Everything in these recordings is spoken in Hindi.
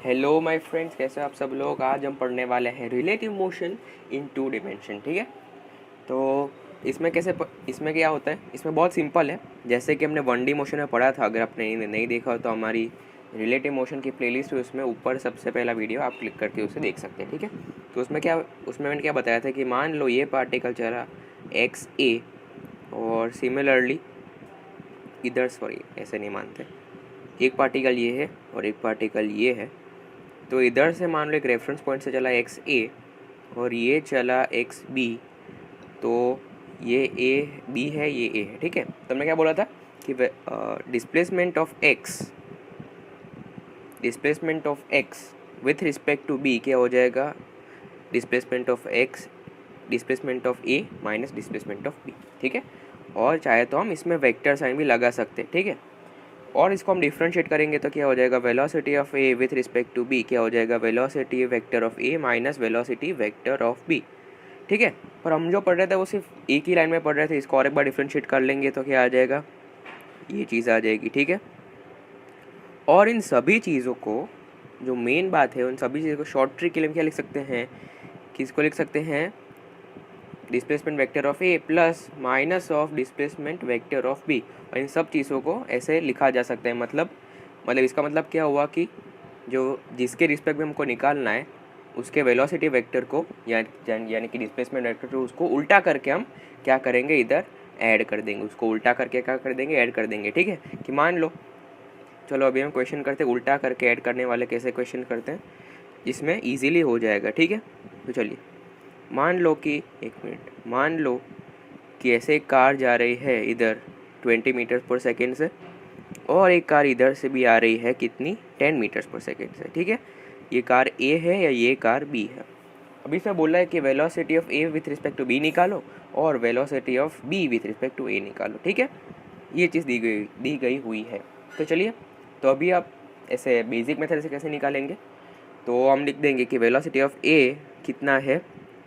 हेलो माय फ्रेंड्स, कैसे हो आप सब लोग। आज हम पढ़ने वाले हैं relative motion in two dimension. ठीक है, तो इसमें क्या होता है, इसमें बहुत सिंपल है। जैसे कि हमने 1D मोशन में पढ़ा था, अगर आपने नहीं देखा हो तो हमारी रिलेटिव मोशन की प्लेलिस्ट है, उसमें ऊपर सबसे पहला वीडियो आप क्लिक करके उसे देख सकते हैं। ठीक है, तो उसमें मैंने क्या बताया था कि मान लो ये पार्टिकल चला एक्स ए, और सिमिलरली इधर, सॉरी ऐसे नहीं मानते, एक पार्टिकल ये है और एक पार्टिकल ये है। तो इधर से मान लो एक रेफरेंस पॉइंट से चला एक्स ए और ये चला एक्स बी, तो ये ए बी है, ये ए है। ठीक है, तो हमने क्या बोला था कि displacement of X with respect to B क्या हो जाएगा, displacement of A minus displacement of B. ठीक है, और चाहे तो हम इसमें वेक्टर साइन भी लगा सकते हैं। ठीक है, और इसको हम डिफ्रेंशिएट करेंगे तो क्या हो जाएगा, velocity of A with respect to B क्या हो जाएगा, velocity vector of A minus velocity vector of B. ठीक है, पर हम जो पढ़ रहे थे वो सिर्फ एक ही लाइन में पढ़ रहे थे, इसको और एक बार डिफ्रेंशिएट कर लेंगे तो क्या आ जाएगा, ये चीज़ आ जाएगी। ठीक है, और इन सभी चीज़ों को, जो मेन बात है, उन सभी चीज़ों को शॉर्ट ट्रिक के लिए क्या लिख सकते हैं, किसको लिख सकते हैं, displacement vector of A plus minus of displacement vector of B. और इन सब चीज़ों को ऐसे लिखा जा सकता है। मतलब इसका मतलब क्या हुआ कि जो जिसके रिस्पेक्ट में हमको निकालना है उसके वेलोसिटी वेक्टर को यानी कि डिस्प्लेसमेंट वेक्टर को, उसको उल्टा करके हम क्या करेंगे, इधर ऐड कर देंगे। उसको उल्टा करके क्या कर देंगे, ऐड कर देंगे। ठीक है, कि मान लो, चलो अभी हम क्वेश्चन करते हैं उल्टा करके ऐड करने वाले कैसे क्वेश्चन करते हैं, जिसमें ईजिली हो जाएगा। ठीक है, तो चलिए मान लो कि मान लो कि ऐसे एक कार जा रही है इधर 20 मीटर पर सेकेंड से, और एक कार इधर से भी आ रही है कितनी, 10 मीटर्स पर सेकेंड से। ठीक है, ये कार ए है या ये कार बी है। अभी इसमें बोला है कि velocity of A with respect to B निकालो और velocity of B with respect to A निकालो। ठीक है, ये चीज़ दी गई हुई है। तो चलिए, तो अभी आप ऐसे बेसिक मेथड से कैसे निकालेंगे, तो हम लिख देंगे कि वेलोसिटी ऑफ ए कितना है,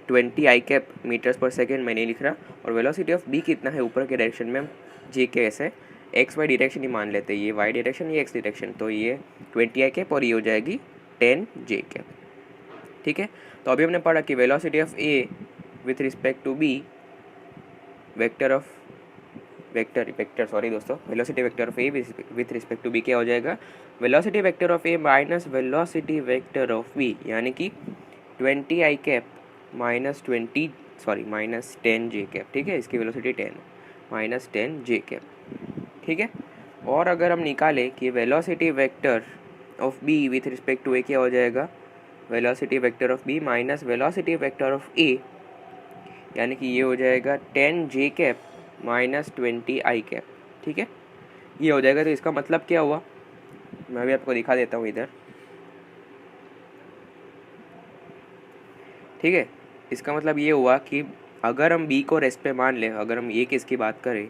20 I cap metres per second, मैं नहीं लिख रहा, और वेलोसिटी ऑफ बी कितना है, ऊपर के डायरेक्शन में हम जे के ऐसे एक्स वाई डायरेक्शन ही मान लेते हैं, ये वाई डायरेक्शन ये एक्स डायरेक्शन, तो ये 20 आई कैप और ये हो जाएगी 10 जे कैप। ठीक है, तो अभी हमने पढ़ा कि velocity of A with respect to B vector sorry दोस्तों, velocity vector of A with respect to B क्या हो जाएगा, velocity vector of A minus velocity vector of B, यानी कि 20 I cap minus 10 J cap. ठीक है, इसकी वेलोसिटी 10 माइनस 10 जे कैप। ठीक है, और अगर हम निकालें कि velocity vector of B with respect to A क्या हो जाएगा, velocity vector of B minus velocity vector of A, यानी कि ये हो जाएगा 10 J cap minus 20 I cap. ठीक है, ये हो जाएगा। तो इसका मतलब क्या हुआ, मैं भी आपको दिखा देता हूँ इधर। ठीक है, इसका मतलब ये हुआ कि अगर हम बी को रेस्ट पे मान लें, अगर हम ये केस की बात करें,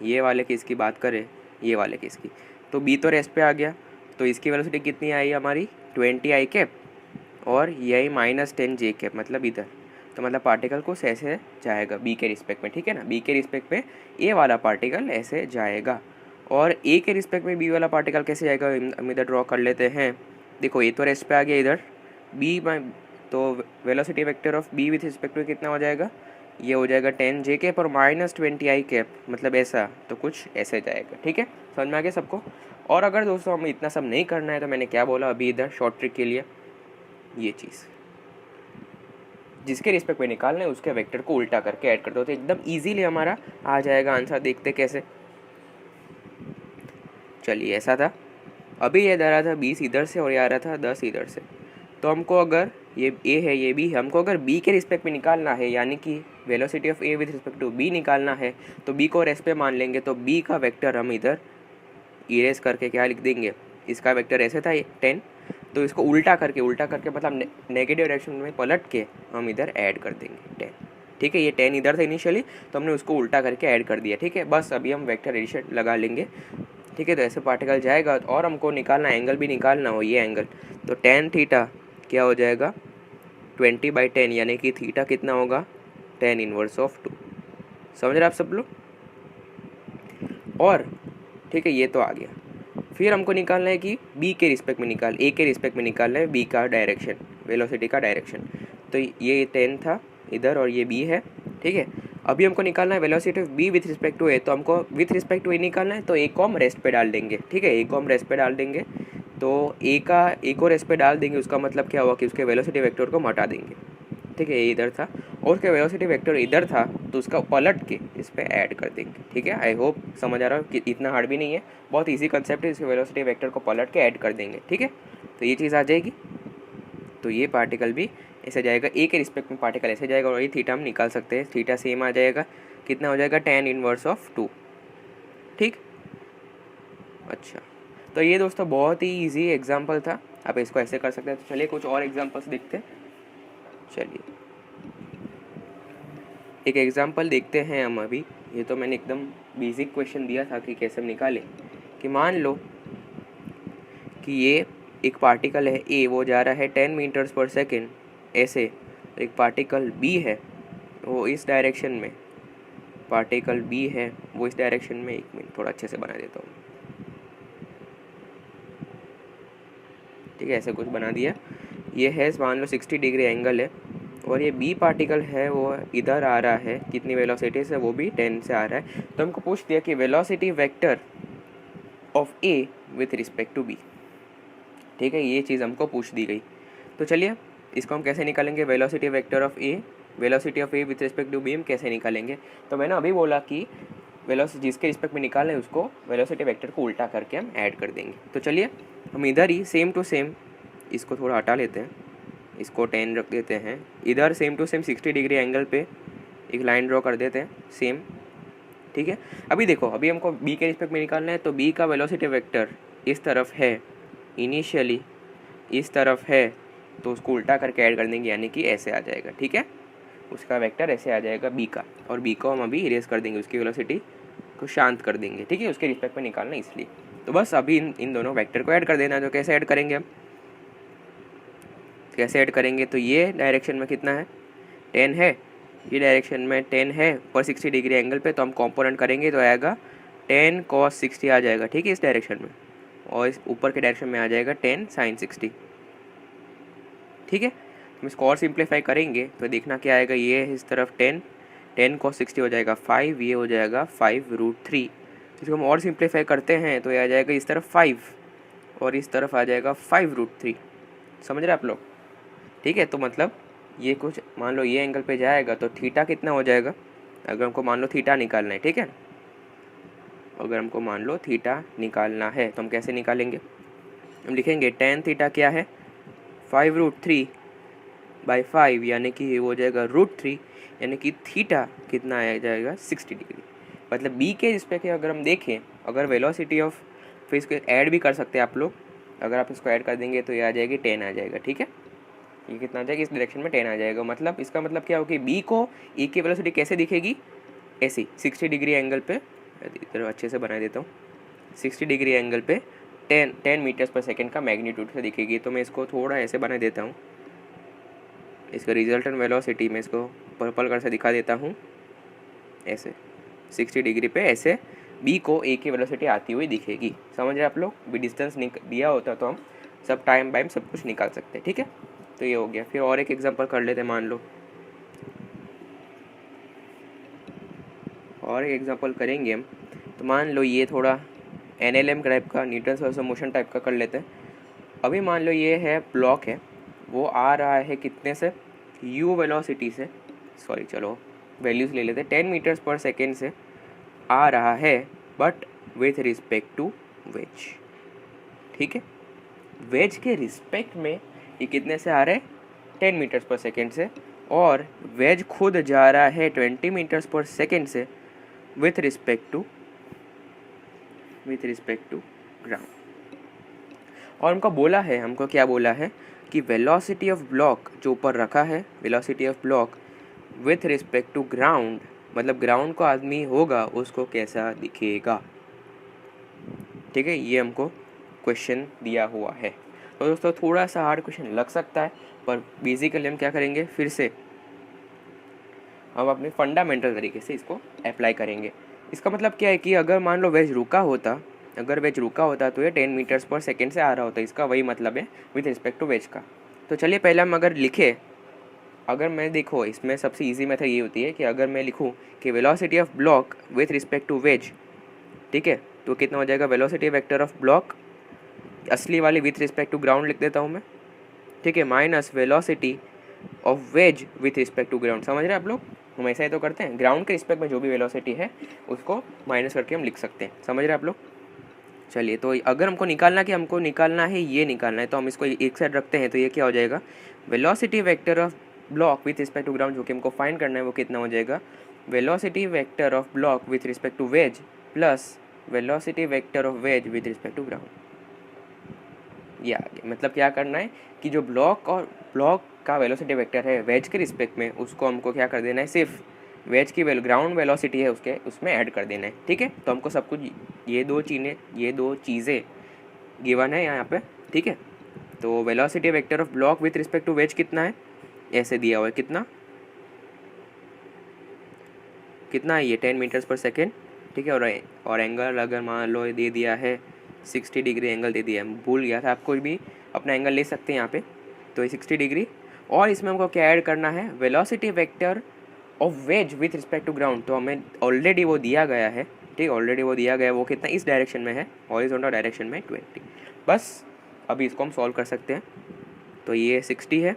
ये वाले केस की बात करें, ये वाले केस की, तो बी तो रेस्ट पे आ गया, तो इसकी वेलोसिटी कितनी आई हमारी, 20 आई कैप, और यही माइनस 10 जे कैप, मतलब इधर। तो मतलब पार्टिकल को ऐसे जाएगा बी के रिस्पेक्ट में। ठीक है ना, बी के रिस्पेक्ट में ए वाला पार्टिकल ऐसे जाएगा, और ए के रिस्पेक्ट में बी वाला पार्टिकल कैसे जाएगा, हम इधर ड्रॉ कर लेते हैं। देखो ये तो रेस्ट पे आ गया इधर बी, तो velocity vector of B with respect to कितना हो जाएगा, ये हो जाएगा 10 जे कैप और माइनस 20 आई कैप, मतलब ऐसा, तो कुछ ऐसे जाएगा। ठीक है, समझ में आ गया सबको। और अगर दोस्तों हमें इतना सब नहीं करना है तो मैंने क्या बोला अभी इधर शॉर्ट ट्रिक के लिए, ये चीज़ जिसके रिस्पेक्ट में निकालना है उसके वेक्टर को उल्टा करके ऐड कर दो, तो एकदम इजीली हमारा आ जाएगा आंसर। देखते कैसे, चलिए ऐसा था, अभी ये आ रहा था 20 इधर से और ये आ रहा था 10 इधर से। तो हमको अगर ये ए है ये बी है, हमको अगर बी के रिस्पेक्ट में निकालना है, यानी कि velocity of A with respect to B निकालना है, तो बी को रेस्ट पे मान लेंगे, तो बी का वेक्टर हम इधर इरेज करके क्या लिख देंगे, इसका वेक्टर ऐसे था 10, तो इसको उल्टा करके मतलब नेगेटिव डायरेक्शन में पलट के हम इधर ऐड कर देंगे 10। ठीक है, ये 10 इधर था इनिशियली, तो हमने उसको उल्टा करके ऐड कर दिया। ठीक है, बस अभी हम वेक्टर एडिशन लगा लेंगे। ठीक है, तो ऐसे पार्टिकल जाएगा, और हमको निकालना एंगल भी निकालना हो, ये एंगल, तो tan थीटा क्या हो जाएगा, 20/10, यानी कि थीटा कितना होगा, tan इनवर्स ऑफ 2। समझ रहे आप सब लोग। और ठीक है, ये तो आ गया। फिर हमको निकालना है कि बी के रिस्पेक्ट में ए के रिस्पेक्ट में निकालना है बी का डायरेक्शन, वेलोसिटी का डायरेक्शन। तो ये 10 था इधर और ये बी है, ठीक है। अभी हमको निकालना है velocity of B with respect to A, तो हमको विथ रिस्पेक्ट टू ए निकालना है, तो ए को हम रेस्ट पे डाल देंगे, ठीक है। ए को हम रेस्ट पे डाल देंगे, तो ए को रेस्ट पे डाल देंगे, उसका मतलब क्या हुआ कि उसके वेलोसिटी वेक्टर को हटा देंगे, ठीक है। ये इधर था और उसका वेलोसिटी वेक्टर इधर था, तो उसका पलट के इस पर ऐड कर देंगे, ठीक है। आई होप समझ आ रहा हो कि इतना हार्ड भी नहीं है, बहुत इजी कंसेप्ट है। इसके वेलोसिटी वेक्टर को पलट के ऐड कर देंगे, ठीक है। तो ये चीज़ आ जाएगी, तो ये पार्टिकल भी ऐसे जाएगा, ए के रिस्पेक्ट में पार्टिकल ऐसे जाएगा, और ये थीटा हम निकाल सकते हैं, थीटा सेम आ जाएगा, कितना हो जाएगा tan इनवर्स ऑफ 2, ठीक। अच्छा, तो ये दोस्तों बहुत ही इजी एग्जांपल था, आप इसको ऐसे कर सकते हैं। तो चलिए कुछ और एग्जांपल्स देखते हैं। चलिए एक एग्जांपल देखते हैं हम अभी। ये तो मैंने एकदम बेसिक क्वेश्चन दिया था कि कैसे हम निकालें, कि मान लो कि ये एक पार्टिकल है ए, वो जा रहा है 10 मीटर्स पर सेकेंड ऐसे, एक पार्टिकल बी है वो इस डायरेक्शन में, पार्टिकल बी है वो इस डायरेक्शन में, एक मिनट थोड़ा अच्छे से बना देता हूँ, ठीक है। ऐसे कुछ बना दिया, ये है मान लो 60 डिग्री एंगल है, और ये बी पार्टिकल है वो इधर आ रहा है, कितनी वेलोसिटी से, वो भी 10 से आ रहा है। तो हमको पूछ दिया कि velocity vector of A with respect to B, ठीक है। ये चीज़ हमको पूछ दी गई। तो चलिए इसको हम कैसे निकालेंगे, velocity vector of A, velocity of A with respect to B हम कैसे निकालेंगे। तो मैंने अभी बोला कि वेलोसिटी जिसके रिस्पेक्ट में निकालें उसको वेलोसिटी वेक्टर को उल्टा करके हम ऐड कर देंगे। तो चलिए हम इधर ही सेम टू सेम इसको थोड़ा हटा लेते हैं, इसको 10 रख देते हैं, इधर same to same 60 degree angle पे एक लाइन ड्रॉ कर देते हैं सेम, ठीक है। अभी देखो, अभी हमको बी के रिस्पेक्ट में निकालना है, तो बी का वेलोसिटी वेक्टर इस तरफ है, इनिशियली इस तरफ है, तो उसको उल्टा करके ऐड कर देंगे, यानी कि ऐसे आ जाएगा, ठीक है। उसका वेक्टर ऐसे आ जाएगा बी का, और बी को हम अभी इरेज कर देंगे, उसकी वेलोसिटी को शांत कर देंगे, ठीक है। उसके रिस्पेक्ट में निकालना इसलिए, तो बस अभी इन दोनों वेक्टर को ऐड कर देना। तो कैसे ऐड करेंगे हम, कैसे ऐड करेंगे, तो ये डायरेक्शन में कितना है 10 है, ये डायरेक्शन में 10 है पर 60 डिग्री एंगल पे, तो हम कॉम्पोनेंट करेंगे तो आएगा 10 cos 60 आ जाएगा, ठीक है, इस डायरेक्शन में, और इस ऊपर के डायरेक्शन में आ जाएगा 10 sin 60, ठीक है। हम इसको और सिंप्लीफाई करेंगे तो देखना क्या आएगा, ये इस तरफ 10 cos 60 हो जाएगा 5, ये हो जाएगा 5√3। इसको हम और सिंप्लीफाई करते हैं तो ये आ जाएगा इस तरफ 5 और इस तरफ आ जाएगा 5√3, समझ रहे आप लोग, ठीक है। तो मतलब ये कुछ मान लो ये एंगल पे जाएगा तो थीटा कितना हो जाएगा, अगर हमको मान लो थीटा निकालना है, ठीक है। अगर हमको मान लो थीटा निकालना है तो हम कैसे निकालेंगे, हम लिखेंगे tan थीटा क्या है 5√3/5, यानी कि वो हो जाएगा √3, यानी कि थीटा कितना आ जाएगा 60 डिग्री। मतलब बी के रिस्पेक्ट अगर हम देखें, अगर वेलोसिटी ऑफ, फिर इसको ऐड भी कर सकते हैं आप लोग, अगर आप इसको ऐड कर देंगे तो ये आ जाएगी 10 आ जाएगा, ठीक है। ये कितना आ जाएगा, इस डायरेक्शन में 10 आ जाएगा। मतलब इसका मतलब क्या होगा, बी को ए की वेलोसिटी कैसे दिखेगी, ऐसी 60 डिग्री एंगल पे, इधर अच्छे से बना देता हूँ, 60 डिग्री एंगल पे 10 मीटर्स पर सेकेंड का मैग्नीट्यूड से दिखेगी। तो मैं इसको थोड़ा ऐसे बना देता हूँ, इसका रिजल्टेंट वेलोसिटी मैं इसको पर्पल कलर से दिखा देता हूँ, ऐसे 60 डिग्री पे ऐसे बी को ए की वेलोसिटी आती हुई दिखेगी, समझ रहे आप लोग। भी डिस्टेंस दिया होता तो हम सब टाइम बाइम सब कुछ निकाल सकते हैं, ठीक है। तो ये हो गया। फिर और एक एग्जांपल कर लेते हैं, मान लो और एक एग्जांपल करेंगे हम। तो मान लो ये थोड़ा NLM टाइप का, Newton force of motion type का कर लेते हैं। अभी मान लो ये है ब्लॉक है, वो आ रहा है कितने से, u वेलोसिटी से, सॉरी चलो वैल्यूज़ ले लेते हैं, 10 मीटर्स पर सेकेंड से आ रहा है, but with respect to wedge, ठीक है। वेज के रिस्पेक्ट में ये कितने से आ रहा है 10 मीटर्स पर सेकेंड से, और वेज खुद जा रहा है 20 मीटर्स पर सेकेंड से विथ रिस्पेक्ट टू ग्राउंड। और हमको क्या बोला है कि वेलोसिटी ऑफ ब्लॉक जो ऊपर रखा है, velocity of block with respect to ground, मतलब ग्राउंड को आदमी होगा उसको कैसा दिखेगा, ठीक है। ये हमको क्वेश्चन दिया हुआ है। तो दोस्तों थोड़ा सा हार्ड क्वेश्चन लग सकता है, पर बेसिकली हम क्या करेंगे, फिर से हम अपने फंडामेंटल तरीके से इसको अप्लाई करेंगे। इसका मतलब क्या है कि अगर मान लो वेज रुका होता अगर वेज रुका होता तो ये 10 मीटर्स पर सेकेंड से आ रहा होता, इसका वही मतलब है विथ रिस्पेक्ट टू वेज का। तो चलिए पहले हम अगर लिखे, अगर मैं देखो इसमें सबसे इजी मेथड ये होती है कि अगर मैं लिखूँ कि velocity of block with respect to wedge, ठीक है, तो कितना हो जाएगा वेलोसिटी वेक्टर ऑफ ब्लॉक, असली वाली विथ रिस्पेक्ट टू ग्राउंड लिख देता हूँ मैं, ठीक है, minus velocity of wedge with respect to ground. समझ रहे हैं आप लोग, हम ऐसा ही तो करते हैं, ग्राउंड के रिस्पेक्ट में जो भी वेलोसिटी है उसको माइनस करके हम लिख सकते हैं। समझ रहे हैं आप लोग। चलिए, तो अगर हमको निकालना कि हमको निकालना है ये निकालना है, तो हम इसको एक साइड रखते हैं, तो ये क्या हो जाएगा velocity vector of block with respect to ground, जो कि हमको फाइंड करना है वो कितना हो जाएगा velocity vector of block with respect to wedge plus velocity vector of wedge with respect to ground. ये आगे मतलब क्या करना है कि जो ब्लॉक और ब्लॉक का वेलोसिटी वेक्टर है वेज के रिस्पेक्ट में, उसको हमको क्या कर देना है, सिर्फ वेज की ग्राउंड वेलोसिटी है उसके उसमें ऐड कर देना है, ठीक है। तो हमको सब कुछ ये दो चीज़ें गिवन है यहाँ पे, ठीक है। तो velocity vector of block with respect to wedge कितना है, ऐसे दिया हुआ है, कितना है ये 10 मीटर्स पर सेकेंड, ठीक है। और एंगल अगर मान लो दे दिया है 60 डिग्री एंगल दे दिया है, भूल गया था, आप कोई भी अपना एंगल ले सकते हैं यहाँ पे, तो ये 60 डिग्री। और इसमें हमको क्या ऐड करना है velocity vector of wedge with respect to ground, तो हमें ऑलरेडी वो दिया गया है, ठीक, ऑलरेडी वो दिया गया है, वो कितना इस डायरेक्शन में है, हॉरिजॉन्टल डायरेक्शन में 20। बस अभी इसको हम सॉल्व कर सकते हैं। तो ये 60 है,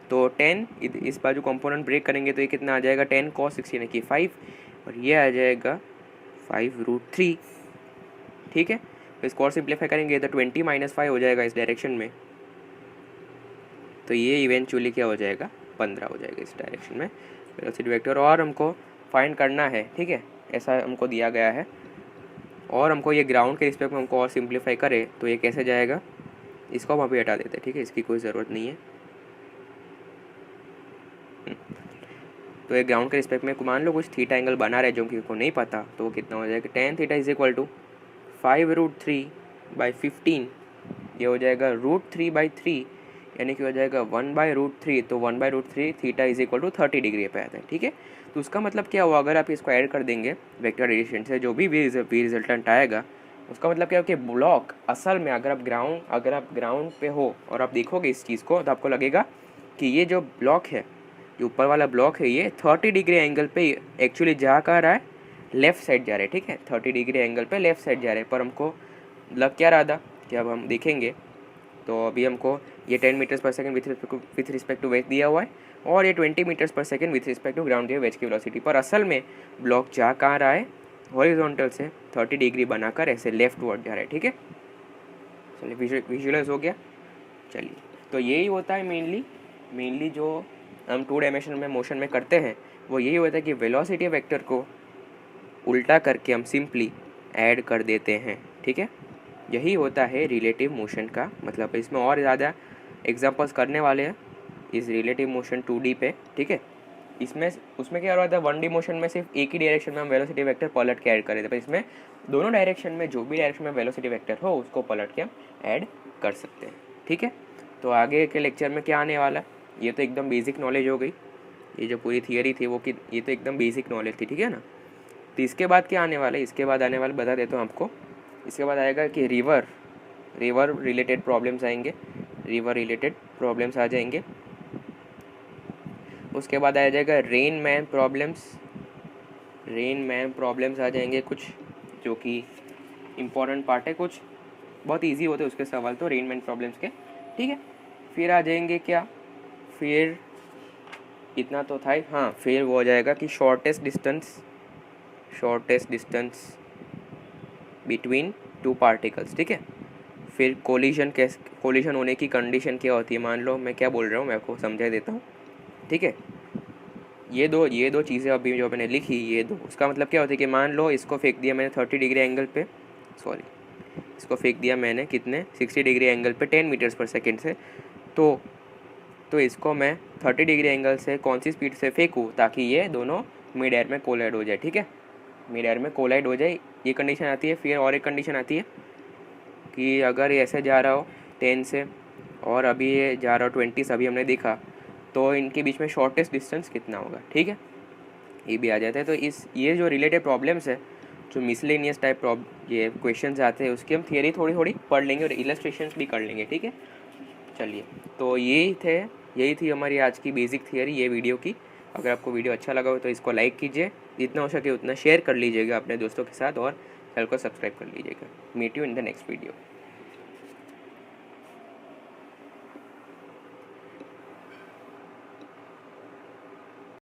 तो 10 इस बाजू कंपोनेंट ब्रेक करेंगे तो ये कितना आ जाएगा 10 cos 60 यानी कि 5, और ये आ जाएगा 5√3, ठीक है। तो इसको और सिंप्लीफाई करेंगे तो 20 - 5 हो जाएगा इस डायरेक्शन में, तो ये इवेंचुअली क्या हो जाएगा 15 हो जाएगा इस डायरेक्शन में वेलोसिटी वेक्टर। और हमको फाइंड करना है, ठीक है, ऐसा हमको दिया गया है। और हमको ये ग्राउंड के रिस्पेक्ट में हमको और सिंप्लीफाई करे तो ये कैसे जाएगा, इसको हम अभी हटा देते हैं, ठीक है, इसकी कोई ज़रूरत नहीं है। तो ये ग्राउंड के रिस्पेक्ट में मान लो कुछ थीटा एंगल बना रहे जो कि को नहीं पता, तो वो कितना हो जाएगा tan theta is equal to 5√3/15, ये हो जाएगा √3/3 यानी कि हो जाएगा 1/√3, तो 1/√3 theta is equal to 30 degree पे आता है, ठीक है। तो उसका मतलब क्या हुआ, अगर आप इसको ऐड कर देंगे वेक्टर एडिशन से जो भी रिजल्टेंट आएगा, उसका मतलब क्या हो कि ब्लॉक असल में अगर आप ग्राउंड पे हो और आप देखोगे इस चीज़ को, तो आपको लगेगा कि ये जो ब्लॉक है, जो ऊपर वाला ब्लॉक है, ये 30 डिग्री एंगल पे एक्चुअली जा कहाँ रहा है, लेफ़्ट साइड जा रहा है, ठीक है, 30 डिग्री एंगल पे लेफ़्ट साइड जा रहे हैं। पर हमको लग क्या रहा था कि अब हम देखेंगे, तो अभी हमको ये 10 metres per second with respect to wedge दिया हुआ है, और ये 20 metres per second with respect to ground दिया वेज की वेलोसिटी। पर असल में ब्लॉक जा कहाँ रहा है, हॉरिजॉन्टल से 30 डिग्री बनाकर ऐसे लेफ्ट वर्ड जा रहा है, ठीक है। चलिए विजुअलाइज हो गया। चलिए, तो यही होता है मेनली जो हम 2 डायमेंशन में मोशन में करते हैं, वो यही होता है कि वेलोसिटी वेक्टर को उल्टा करके हम सिंपली ऐड कर देते हैं, ठीक है। यही होता है रिलेटिव मोशन का मतलब। इसमें और ज़्यादा एग्जांपल्स करने वाले हैं इस रिलेटिव मोशन 2D पे, ठीक है। उसमें क्या हो रहा था, 1D मोशन में सिर्फ एक ही डायरेक्शन में हम वेलोसिटी वेक्टर पलट के ऐड कर रहे थे, पर इसमें दोनों डायरेक्शन में जो भी डायरेक्शन में वेलोसिटी वेक्टर हो उसको पलट के हम ऐड कर सकते हैं, ठीक है। तो आगे के लेक्चर में क्या आने वाला, ये तो एकदम बेसिक नॉलेज हो गई, ये जो पूरी थियरी थी वो कि ये तो एकदम बेसिक नॉलेज थी, ठीक है ना। तो इसके बाद क्या आने वाला है, इसके बाद आने वाला बता देता हूँ आपको। इसके बाद आएगा कि रिवर रिलेटेड प्रॉब्लम्स आएंगे, रिवर रिलेटेड प्रॉब्लम्स आ जाएंगे। उसके बाद आ जाएगा रेन मैन प्रॉब्लम्स आ जाएंगे कुछ, जो कि इम्पॉर्टेंट पार्ट है, कुछ बहुत इजी होते हैं उसके सवाल तो रेन मैन प्रॉब्लम्स के, ठीक है। फिर आ जाएंगे क्या, फिर इतना तो था ही, हाँ, फिर वो हो जाएगा कि शॉर्टेस्ट डिस्टेंस बिटवीन 2 पार्टिकल्स, ठीक है। फिर कोलिजन होने की कंडीशन क्या होती है, मान लो मैं क्या बोल रहा हूँ मैं आपको समझा देता हूँ, ठीक है। ये दो चीज़ें अभी जो मैंने लिखी, ये दो, उसका मतलब क्या होता है कि मान लो इसको फेंक दिया मैंने 30 डिग्री एंगल पे, इसको फेंक दिया मैंने कितने 60 डिग्री एंगल पे 10 मीटर्स पर सेकेंड से, तो इसको मैं 30 डिग्री एंगल से कौन सी स्पीड से फेंकूँ ताकि ये दोनों मिड एयर में कोलाइड हो जाए, ठीक है, मिड एयर में कोलाइड हो जाए, ये कंडीशन आती है। फिर और एक कंडीशन आती है कि अगर ये ऐसे जा रहा हो 10 से और अभी ये जा रहा हो 20 से, अभी हमने देखा, तो इनके बीच में शॉर्टेस्ट डिस्टेंस कितना होगा, ठीक है, ये भी आ जाता है। तो ये जो रिलेटेड प्रॉब्लम्स है जो मिसलेनियस टाइप ये क्वेश्चंस आते हैं उसकी हम थियरी थोड़ी थोड़ी पढ़ लेंगे और इलस्ट्रेशंस भी कर लेंगे, ठीक है। चलिए, तो यही थी हमारी आज की बेसिक थियरी ये वीडियो की। अगर आपको वीडियो अच्छा लगा हो तो इसको लाइक कीजिए, जितना हो सके उतना शेयर कर लीजिएगा अपने दोस्तों के साथ और चैनल को सब्सक्राइब कर लीजिएगा। Meet you in the next video.